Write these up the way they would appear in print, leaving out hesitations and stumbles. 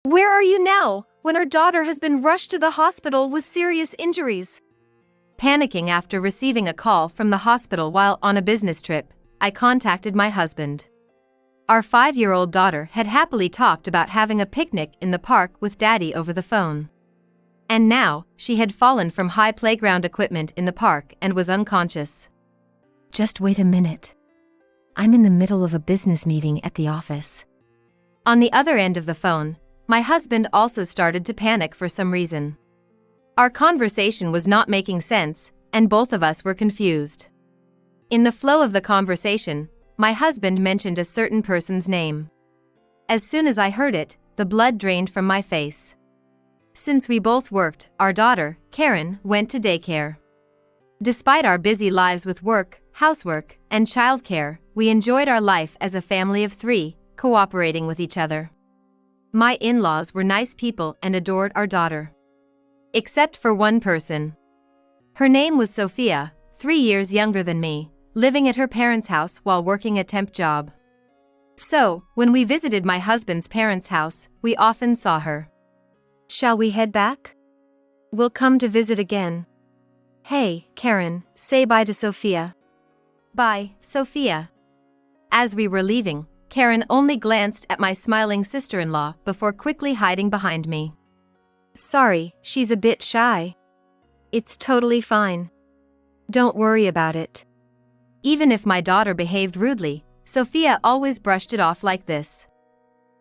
Where are you now, when our daughter has been rushed to the hospital with serious injuries? Panicking after receiving a call from the hospital while on a business trip, I contacted my husband. Our 5-year-old daughter had happily talked about having a picnic in the park with Daddy over the phone. And now, she had fallen from high playground equipment in the park and was unconscious. Just wait a minute. I'm in the middle of a business meeting at the office. On the other end of the phone, my husband also started to panic for some reason. Our conversation was not making sense, and both of us were confused. In the flow of the conversation, my husband mentioned a certain person's name. As soon as I heard it, the blood drained from my face. Since we both worked, our daughter, Karen, went to daycare. Despite our busy lives with work, housework, and childcare, we enjoyed our life as a family of 3, cooperating with each other. My in-laws were nice people and adored our daughter. Except for one person. Her name was Sophia, 3 years younger than me, living at her parents' house while working a temp job. So, when we visited my husband's parents' house, we often saw her. Shall we head back? We'll come to visit again. Hey, Karen, say bye to Sophia. Bye, Sophia. As we were leaving, Karen only glanced at my smiling sister-in-law before quickly hiding behind me. Sorry, she's a bit shy. It's totally fine. Don't worry about it. Even if my daughter behaved rudely, Sophia always brushed it off like this.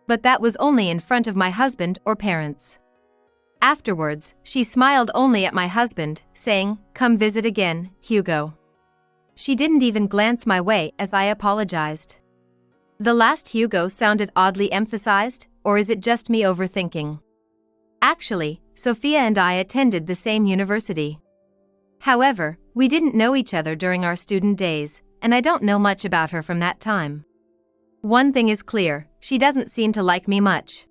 But that was only in front of my husband or parents. Afterwards, she smiled only at my husband, saying, "Come visit again, Hugo." She didn't even glance my way as I apologized. The last Hugo sounded oddly emphasized, or is it just me overthinking? Actually, Sophia and I attended the same university. However, we didn't know each other during our student days, and I don't know much about her from that time. One thing is clear, she doesn't seem to like me much.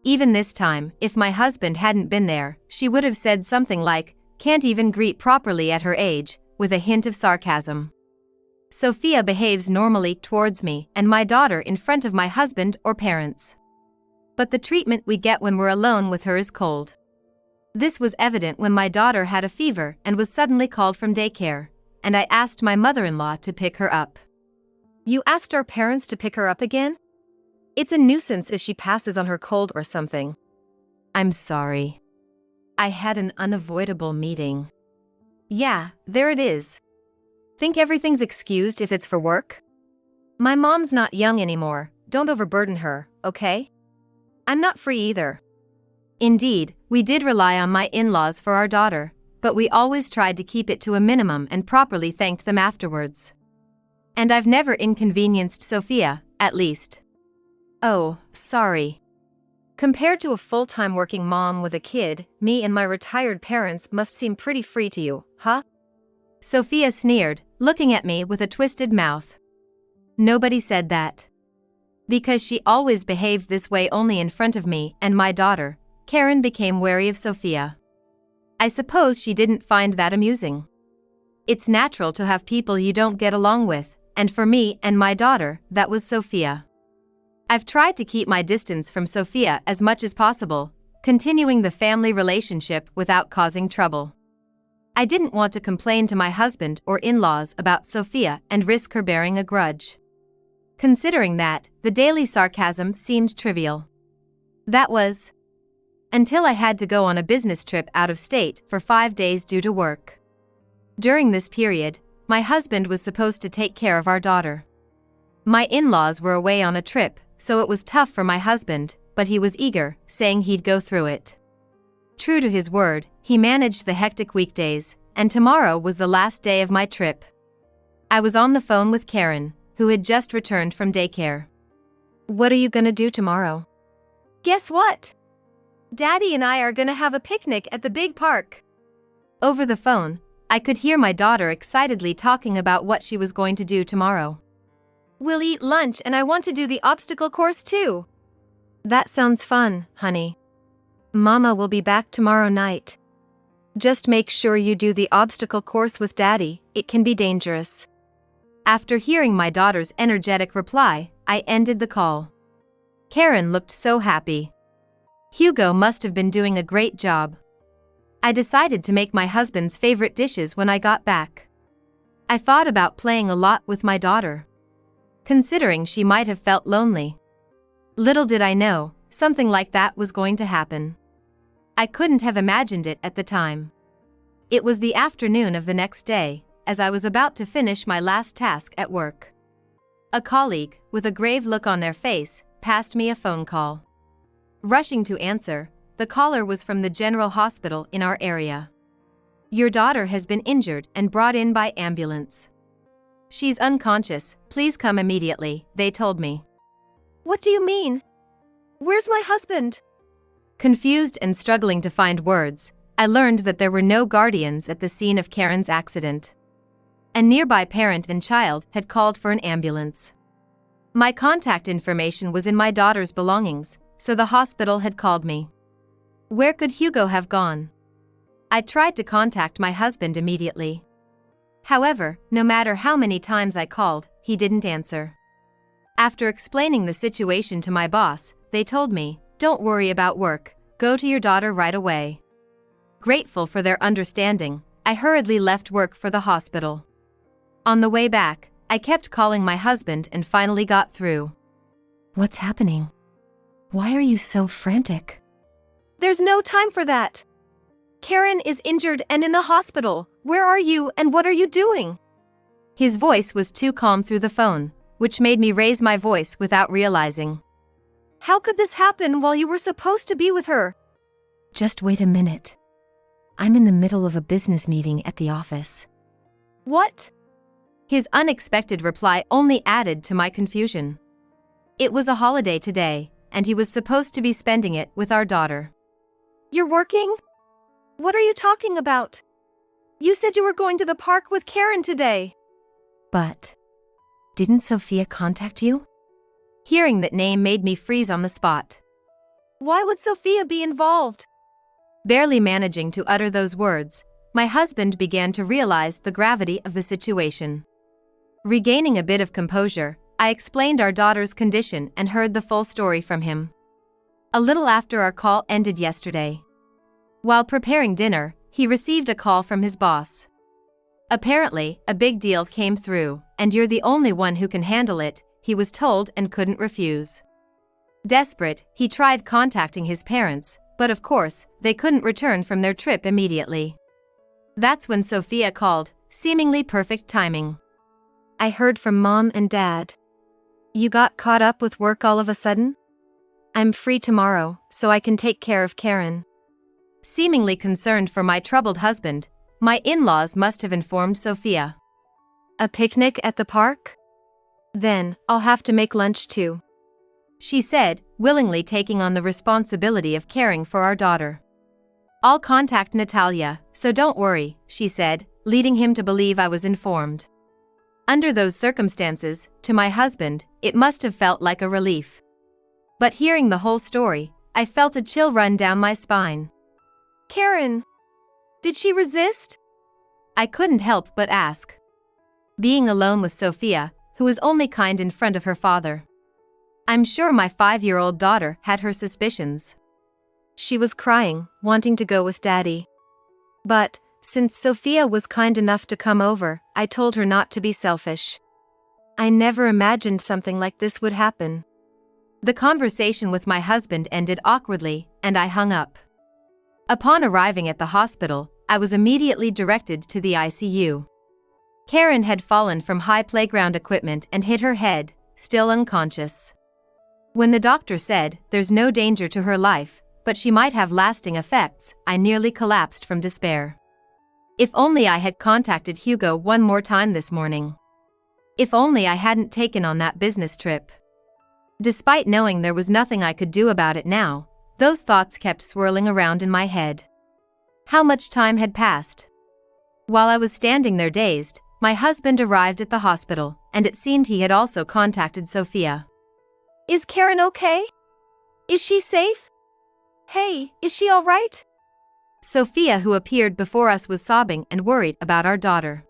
Even this time, if my husband hadn't been there, she would have said something like, "Can't even greet properly at her age," with a hint of sarcasm. Sophia behaves normally towards me and my daughter in front of my husband or parents. But the treatment we get when we're alone with her is cold. This was evident when my daughter had a fever and was suddenly called from daycare, and I asked my mother-in-law to pick her up. You asked our parents to pick her up again? It's a nuisance if she passes on her cold or something. I'm sorry. I had an unavoidable meeting. Yeah, there it is. Think everything's excused if it's for work? My mom's not young anymore, don't overburden her, okay? I'm not free either. Indeed, we did rely on my in-laws for our daughter, but we always tried to keep it to a minimum and properly thanked them afterwards. And I've never inconvenienced Sophia, at least. Oh, sorry. Compared to a full-time working mom with a kid, me and my retired parents must seem pretty free to you, huh? Sophia sneered, looking at me with a twisted mouth. Nobody said that. Because she always behaved this way only in front of me and my daughter, Karen became wary of Sophia. I suppose she didn't find that amusing. It's natural to have people you don't get along with, and for me and my daughter, that was Sophia. I've tried to keep my distance from Sophia as much as possible, continuing the family relationship without causing trouble. I didn't want to complain to my husband or in-laws about Sophia and risk her bearing a grudge. Considering that, the daily sarcasm seemed trivial. That was until I had to go on a business trip out of state for 5 days due to work. During this period, my husband was supposed to take care of our daughter. My in-laws were away on a trip, so it was tough for my husband, but he was eager, saying he'd go through it. True to his word, he managed the hectic weekdays, and tomorrow was the last day of my trip. I was on the phone with Karen, who had just returned from daycare. What are you gonna do tomorrow? Guess what? Daddy and I are gonna have a picnic at the big park. Over the phone, I could hear my daughter excitedly talking about what she was going to do tomorrow. We'll eat lunch and I want to do the obstacle course too. That sounds fun, honey. Mama will be back tomorrow night. Just make sure you do the obstacle course with Daddy, it can be dangerous. After hearing my daughter's energetic reply, I ended the call. Karen looked so happy. Hugo must have been doing a great job. I decided to make my husband's favorite dishes when I got back. I thought about playing a lot with my daughter, considering she might have felt lonely. Little did I know, something like that was going to happen. I couldn't have imagined it at the time. It was the afternoon of the next day, as I was about to finish my last task at work. A colleague, with a grave look on their face, passed me a phone call. Rushing to answer, the caller was from the general hospital in our area. "Your daughter has been injured and brought in by ambulance. She's unconscious, please come immediately," they told me. What do you mean? Where's my husband? Confused and struggling to find words, I learned that there were no guardians at the scene of Karen's accident. A nearby parent and child had called for an ambulance. My contact information was in my daughter's belongings, so the hospital had called me. Where could Hugo have gone? I tried to contact my husband immediately. However, no matter how many times I called, he didn't answer. After explaining the situation to my boss, they told me, "Don't worry about work, go to your daughter right away." Grateful for their understanding, I hurriedly left work for the hospital. On the way back, I kept calling my husband and finally got through. What's happening? Why are you so frantic? There's no time for that. Karen is injured and in the hospital. Where are you and what are you doing? His voice was too calm through the phone, which made me raise my voice without realizing. How could this happen while you were supposed to be with her? Just wait a minute. I'm in the middle of a business meeting at the office. What? His unexpected reply only added to my confusion. It was a holiday today, and he was supposed to be spending it with our daughter. You're working? What are you talking about? You said you were going to the park with Karen today. But didn't Sophia contact you? Hearing that name made me freeze on the spot. Why would Sophia be involved? Barely managing to utter those words, my husband began to realize the gravity of the situation. Regaining a bit of composure, I explained our daughter's condition and heard the full story from him. A little after our call ended yesterday. While preparing dinner, he received a call from his boss. Apparently, a big deal came through, and you're the only one who can handle it, he was told and couldn't refuse. Desperate, he tried contacting his parents, but of course, they couldn't return from their trip immediately. That's when Sophia called, seemingly perfect timing. I heard from Mom and Dad. You got caught up with work all of a sudden? I'm free tomorrow, so I can take care of Karen. Seemingly concerned for my troubled husband, my in-laws must have informed Sophia. A picnic at the park? Then, I'll have to make lunch too, she said, willingly taking on the responsibility of caring for our daughter. I'll contact Natalia, so don't worry, she said, leading him to believe I was informed. Under those circumstances, to my husband, it must have felt like a relief. But hearing the whole story, I felt a chill run down my spine. Karen, did she resist? I couldn't help but ask. Being alone with Sophia, who was only kind in front of her father. I'm sure my 5-year-old daughter had her suspicions. She was crying, wanting to go with Daddy. But, since Sophia was kind enough to come over, I told her not to be selfish. I never imagined something like this would happen. The conversation with my husband ended awkwardly, and I hung up. Upon arriving at the hospital, I was immediately directed to the ICU. Karen had fallen from high playground equipment and hit her head, still unconscious. When the doctor said there's no danger to her life, but she might have lasting effects, I nearly collapsed from despair. If only I had contacted Hugo one more time this morning. If only I hadn't taken on that business trip. Despite knowing there was nothing I could do about it now, those thoughts kept swirling around in my head. How much time had passed? While I was standing there dazed, my husband arrived at the hospital, and it seemed he had also contacted Sophia. Is Karen okay? Is she safe? Hey, is she all right? Sophia, who appeared before us, was sobbing and worried about our daughter.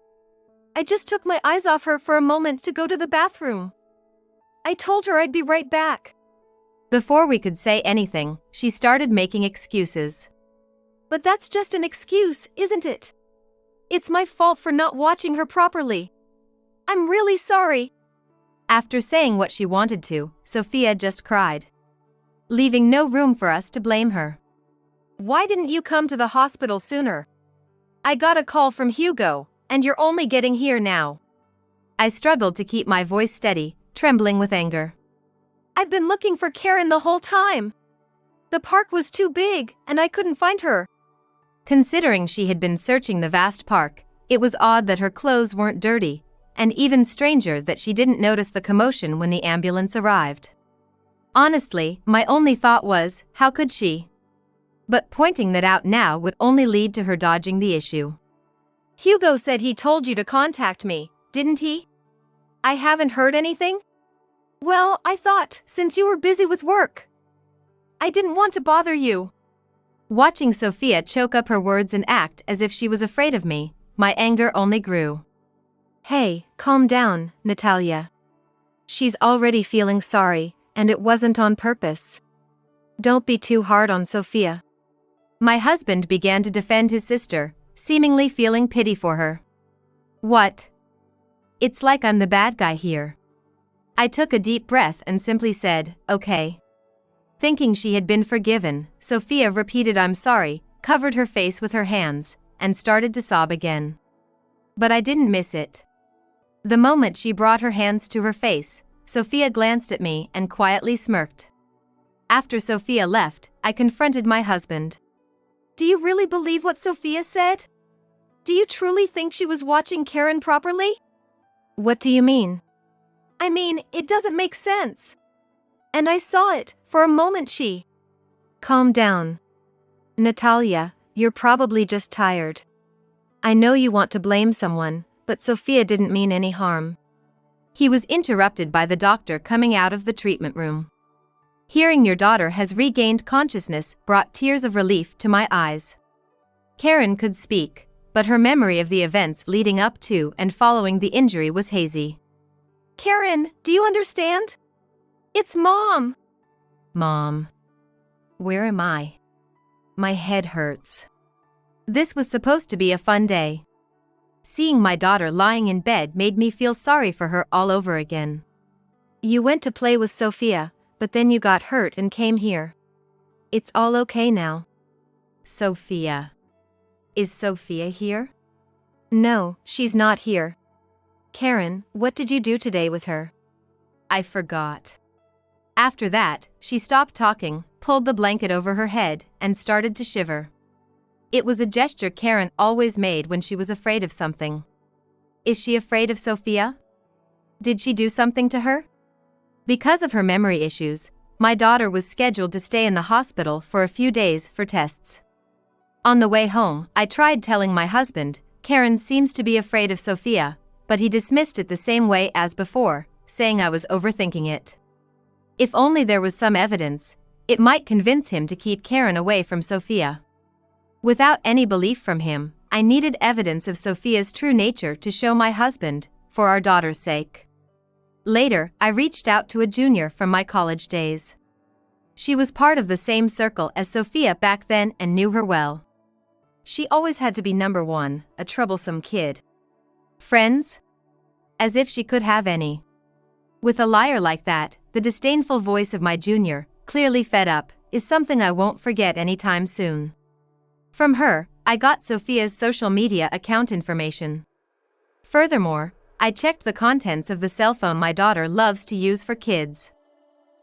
I just took my eyes off her for a moment to go to the bathroom. I told her I'd be right back. Before we could say anything, she started making excuses. But that's just an excuse, isn't it? It's my fault for not watching her properly. I'm really sorry. After saying what she wanted to, Sophia just cried, leaving no room for us to blame her. Why didn't you come to the hospital sooner? I got a call from Hugo, and you're only getting here now. I struggled to keep my voice steady, trembling with anger. I've been looking for Karen the whole time. The park was too big, and I couldn't find her. Considering she had been searching the vast park, it was odd that her clothes weren't dirty, and even stranger that she didn't notice the commotion when the ambulance arrived. Honestly, my only thought was, how could she? But pointing that out now would only lead to her dodging the issue. Hugo said he told you to contact me, didn't he? I haven't heard anything? Well, I thought, since you were busy with work, I didn't want to bother you. Watching Sophia choke up her words and act as if she was afraid of me, my anger only grew. Hey, calm down, Natalia. She's already feeling sorry, and it wasn't on purpose. Don't be too hard on Sophia. My husband began to defend his sister, seemingly feeling pity for her. What? It's like I'm the bad guy here. I took a deep breath and simply said, okay. Thinking she had been forgiven, Sophia repeated I'm sorry, covered her face with her hands, and started to sob again. But I didn't miss it. The moment she brought her hands to her face, Sophia glanced at me and quietly smirked. After Sophia left, I confronted my husband. Do you really believe what Sophia said? Do you truly think she was watching Karen properly? What do you mean? I mean, it doesn't make sense. And I saw it, for a moment she... Calm down. Natalia, you're probably just tired. I know you want to blame someone, but Sophia didn't mean any harm. He was interrupted by the doctor coming out of the treatment room. Hearing your daughter has regained consciousness brought tears of relief to my eyes. Karen could speak, but her memory of the events leading up to and following the injury was hazy. Karen, do you understand? It's Mom. Mom. Where am I? My head hurts. This was supposed to be a fun day. Seeing my daughter lying in bed made me feel sorry for her all over again. You went to play with Sophia, but then you got hurt and came here. It's all okay now. Sophia. Is Sophia here? No, she's not here. Karen, what did you do today with her? I forgot. After that, she stopped talking, pulled the blanket over her head, and started to shiver. It was a gesture Karen always made when she was afraid of something. Is she afraid of Sophia? Did she do something to her? Because of her memory issues, my daughter was scheduled to stay in the hospital for a few days for tests. On the way home, I tried telling my husband, Karen seems to be afraid of Sophia, but he dismissed it the same way as before, saying I was overthinking it. If only there was some evidence, it might convince him to keep Karen away from Sophia. Without any belief from him, I needed evidence of Sophia's true nature to show my husband, for our daughter's sake. Later, I reached out to a junior from my college days. She was part of the same circle as Sophia back then and knew her well. She always had to be number one, a troublesome kid. Friends? As if she could have any. With a liar like that, the disdainful voice of my junior, clearly fed up, is something I won't forget anytime soon. From her, I got Sophia's social media account information. Furthermore, I checked the contents of the cell phone my daughter loves to use for kids.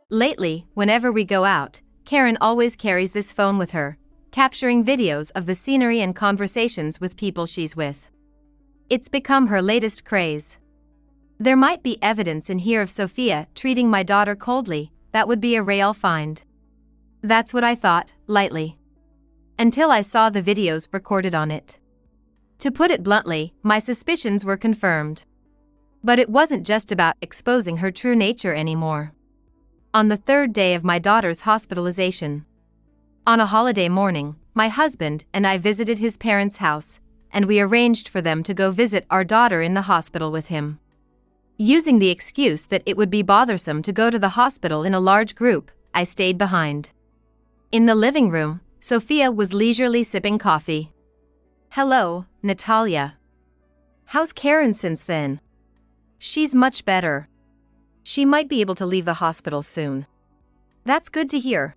Lately, whenever we go out, Karen always carries this phone with her, capturing videos of the scenery and conversations with people she's with. It's become her latest craze. There might be evidence in here of Sophia treating my daughter coldly, that would be a rare find. That's what I thought, lightly. Until I saw the videos recorded on it. To put it bluntly, my suspicions were confirmed. But it wasn't just about exposing her true nature anymore. On the third day of my daughter's hospitalization. On a holiday morning, my husband and I visited his parents' house, and we arranged for them to go visit our daughter in the hospital with him. Using the excuse that it would be bothersome to go to the hospital in a large group, I stayed behind. In the living room, Sophia was leisurely sipping coffee. "Hello, Natalia. How's Karen since then?" "She's much better. She might be able to leave the hospital soon." "That's good to hear."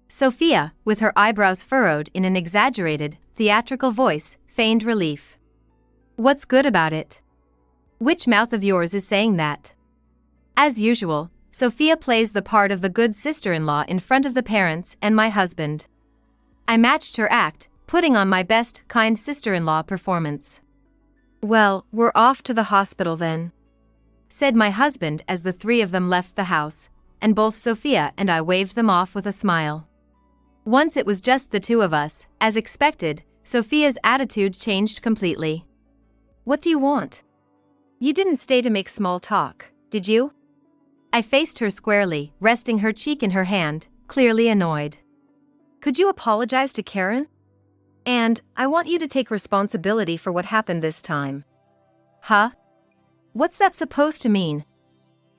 Sophia, with her eyebrows furrowed in an exaggerated, theatrical voice, feigned relief. "What's good about it? Which mouth of yours is saying that?" As usual, Sophia plays the part of the good sister-in-law in front of the parents and my husband. I matched her act, putting on my best kind sister-in-law performance. "Well, we're off to the hospital then," said my husband as the three of them left the house, and both Sophia and I waved them off with a smile. Once it was just the two of us, as expected, Sophia's attitude changed completely. "What do you want? You didn't stay to make small talk, did you?" I faced her squarely, resting her cheek in her hand, clearly annoyed. "Could you apologize to Karen? And I want you to take responsibility for what happened this time." "Huh? What's that supposed to mean?"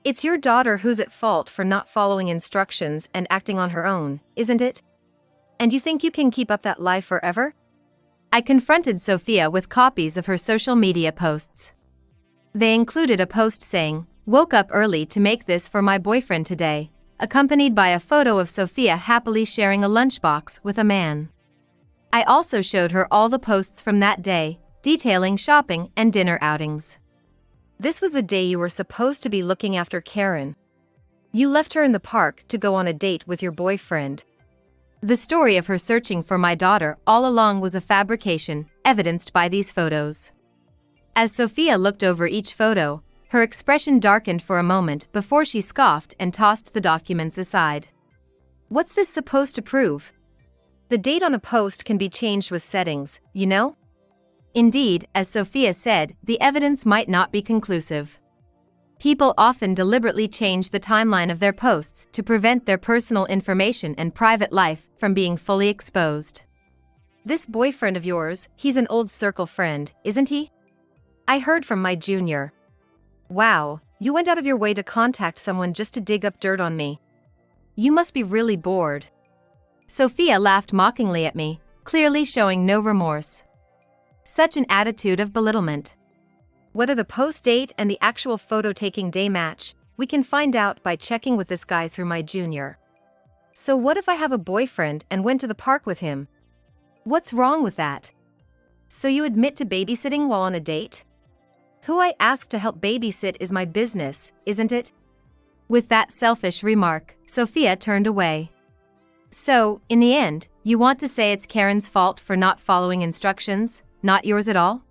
"It's your daughter who's at fault for not following instructions and acting on her own, isn't it? And you think you can keep up that lie forever?" I confronted Sophia with copies of her social media posts. They included a post saying, "Woke up early to make this for my boyfriend today," accompanied by a photo of Sophia happily sharing a lunchbox with a man. I also showed her all the posts from that day, detailing shopping and dinner outings. This was the day you were supposed to be looking after Karen. You left her in the park to go on a date with your boyfriend. The story of her searching for my daughter all along was a fabrication, evidenced by these photos. As Sophia looked over each photo, her expression darkened for a moment before she scoffed and tossed the documents aside. "What's this supposed to prove? The date on a post can be changed with settings, you know?" Indeed, as Sophia said, the evidence might not be conclusive. People often deliberately change the timeline of their posts to prevent their personal information and private life from being fully exposed. "This boyfriend of yours, he's an old circle friend, isn't he? I heard from my junior." "Wow, you went out of your way to contact someone just to dig up dirt on me. You must be really bored." Sophia laughed mockingly at me, clearly showing no remorse. Such an attitude of belittlement. "Whether the post date and the actual photo-taking day match, we can find out by checking with this guy through my junior. So what if I have a boyfriend and went to the park with him? What's wrong with that? So you admit to babysitting while on a date? Who I ask to help babysit is my business, isn't it?" With that selfish remark, Sophia turned away. "So, in the end, you want to say it's Karen's fault for not following instructions, not yours at all?"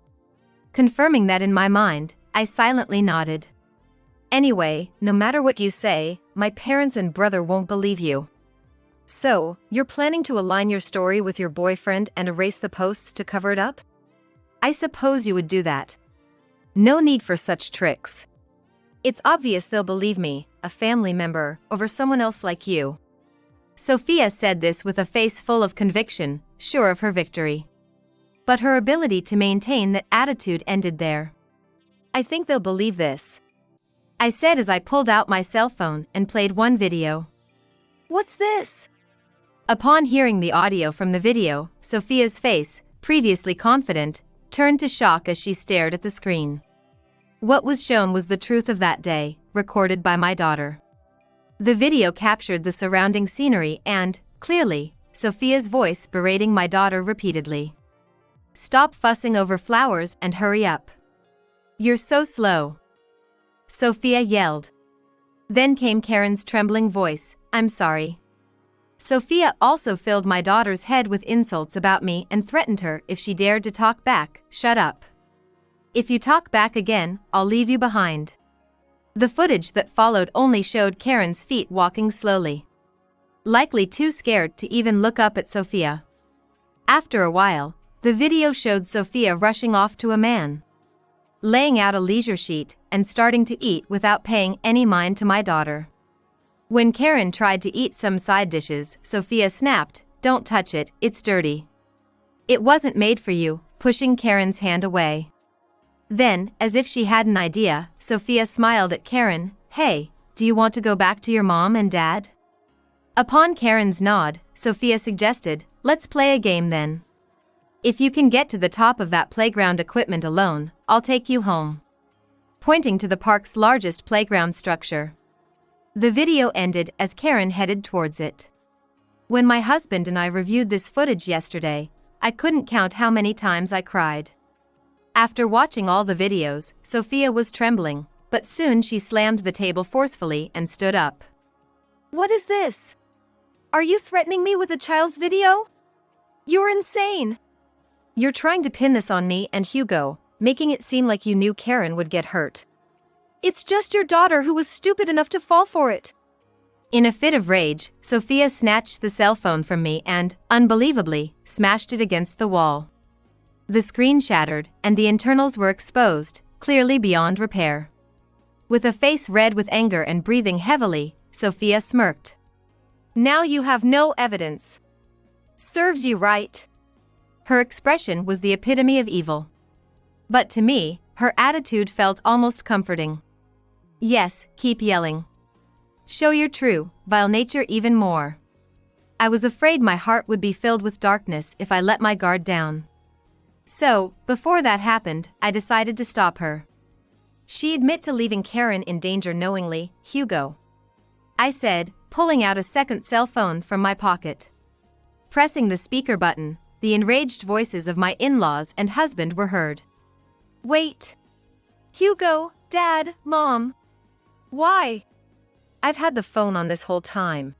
Confirming that in my mind, I silently nodded. "Anyway, no matter what you say, my parents and brother won't believe you. So, you're planning to align your story with your boyfriend and erase the posts to cover it up? I suppose you would do that. No need for such tricks. It's obvious they'll believe me, a family member, over someone else like you." Sophia said this with a face full of conviction, sure of her victory. But her ability to maintain that attitude ended there. "I think they'll believe this," I said as I pulled out my cell phone and played one video. "What's this?" Upon hearing the audio from the video, Sophia's face, previously confident, turned to shock as she stared at the screen. What was shown was the truth of that day, recorded by my daughter. The video captured the surrounding scenery and, clearly, Sophia's voice berating my daughter repeatedly. "Stop fussing over flowers and hurry up. You're so slow," Sophia yelled. Then came Karen's trembling voice, "I'm sorry." Sophia also filled my daughter's head with insults about me and threatened her if she dared to talk back, "Shut up. If you talk back again, I'll leave you behind." The footage that followed only showed Karen's feet walking slowly, likely too scared to even look up at Sophia. After a while, the video showed Sophia rushing off to a man, laying out a leisure sheet, and starting to eat without paying any mind to my daughter. When Karen tried to eat some side dishes, Sophia snapped, "Don't touch it, it's dirty. It wasn't made for you," pushing Karen's hand away. Then, as if she had an idea, Sophia smiled at Karen, "Hey, do you want to go back to your mom and dad?" Upon Karen's nod, Sophia suggested, "Let's play a game then. If you can get to the top of that playground equipment alone, I'll take you home." Pointing to the park's largest playground structure. The video ended as Karen headed towards it. When my husband and I reviewed this footage yesterday, I couldn't count how many times I cried. After watching all the videos, Sophia was trembling, but soon she slammed the table forcefully and stood up. What is this? Are you threatening me with a child's video? You're insane. You're trying to pin this on me and Hugo, making it seem like you knew Karen would get hurt. It's just your daughter who was stupid enough to fall for it. In a fit of rage, Sophia snatched the cell phone from me and, unbelievably, smashed it against the wall. The screen shattered, and the internals were exposed, clearly beyond repair. With a face red with anger and breathing heavily, Sophia smirked. Now you have no evidence. Serves you right. Her expression was the epitome of evil. But to me, her attitude felt almost comforting. Yes, keep yelling. Show your true, vile nature even more. I was afraid my heart would be filled with darkness if I let my guard down. So, before that happened, I decided to stop her. She admit to leaving Karen in danger knowingly, Hugo? I said, pulling out a second cell phone from my pocket. Pressing the speaker button, the enraged voices of my in-laws and husband were heard. Wait. Hugo, Dad, Mom. Why? I've had the phone on this whole time.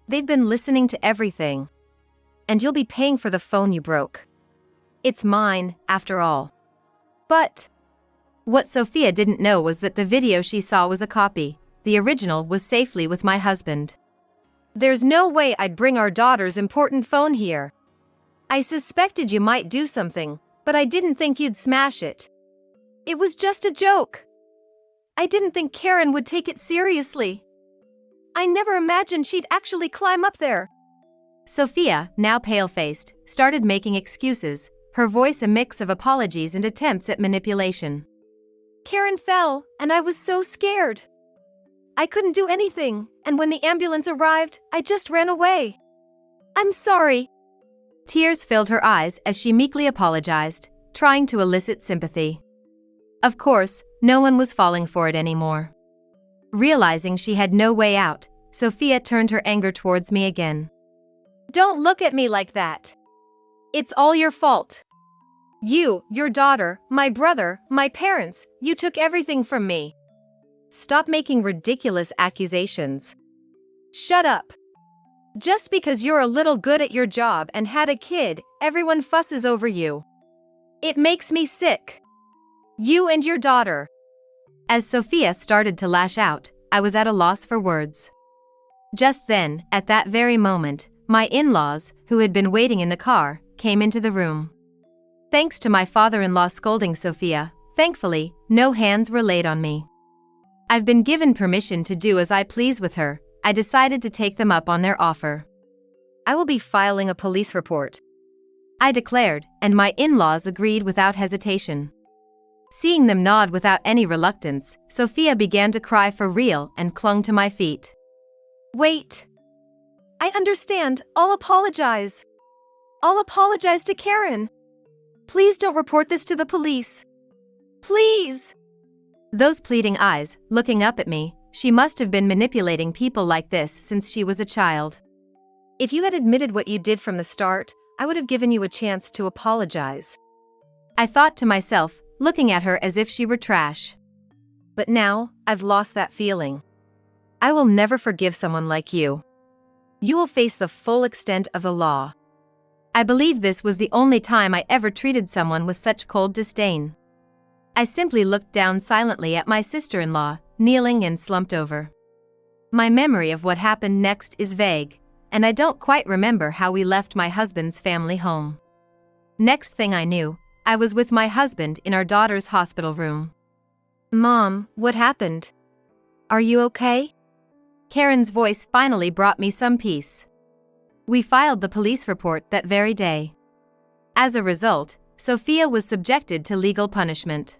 They've been listening to everything. And you'll be paying for the phone you broke. It's mine, after all. But what Sophia didn't know was that the video she saw was a copy. The original was safely with my husband. There's no way I'd bring our daughter's important phone here. I suspected you might do something, but I didn't think you'd smash it. It was just a joke. I didn't think Karen would take it seriously. I never imagined she'd actually climb up there. Sophia, now pale-faced, started making excuses, her voice a mix of apologies and attempts at manipulation. Karen fell, and I was so scared. I couldn't do anything, and when the ambulance arrived, I just ran away. I'm sorry. Tears filled her eyes as she meekly apologized, trying to elicit sympathy. Of course, no one was falling for it anymore. Realizing she had no way out, Sophia turned her anger towards me again. Don't look at me like that. It's all your fault. You, your daughter, my brother, my parents, you took everything from me. Stop making ridiculous accusations. Shut up. Just because you're a little good at your job and had a kid, everyone fusses over you. It makes me sick. You and your daughter. As Sophia started to lash out, I was at a loss for words. Just then, at that very moment, my in-laws, who had been waiting in the car, came into the room. Thanks to my father-in-law scolding Sophia, thankfully, no hands were laid on me. I've been given permission to do as I please with her. I decided to take them up on their offer. I will be filing a police report, I declared, and my in-laws agreed without hesitation. Seeing them nod without any reluctance, Sophia began to cry for real and clung to my feet. Wait. I understand. I'll apologize. I'll apologize to Karen. Please don't report this to the police. Please. Those pleading eyes, looking up at me, she must have been manipulating people like this since she was a child. If you had admitted what you did from the start, I would have given you a chance to apologize. I thought to myself, looking at her as if she were trash. But now, I've lost that feeling. I will never forgive someone like you. You will face the full extent of the law. I believe this was the only time I ever treated someone with such cold disdain. I simply looked down silently at my sister-in-law, kneeling and slumped over. My memory of what happened next is vague, and I don't quite remember how we left my husband's family home. Next thing I knew, I was with my husband in our daughter's hospital room. Mom, what happened? Are you okay? Karen's voice finally brought me some peace. We filed the police report that very day. As a result, Sophia was subjected to legal punishment.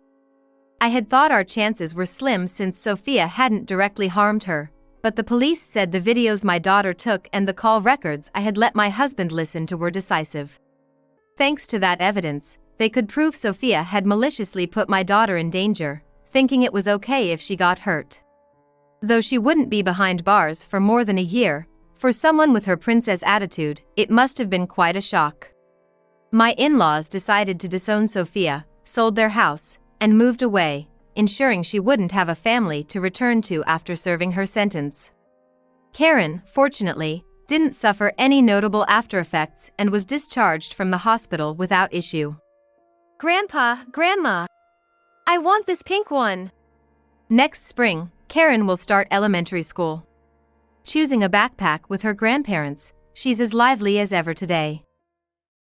I had thought our chances were slim since Sophia hadn't directly harmed her, but the police said the videos my daughter took and the call records I had let my husband listen to were decisive. Thanks to that evidence, they could prove Sophia had maliciously put my daughter in danger, thinking it was okay if she got hurt. Though she wouldn't be behind bars for more than a year, for someone with her princess attitude, it must have been quite a shock. My in-laws decided to disown Sophia, sold their house, and moved away, ensuring she wouldn't have a family to return to after serving her sentence. Karen, fortunately, didn't suffer any notable aftereffects and was discharged from the hospital without issue. Grandpa, Grandma, I want this pink one. Next spring, Karen will start elementary school. Choosing a backpack with her grandparents, she's as lively as ever today.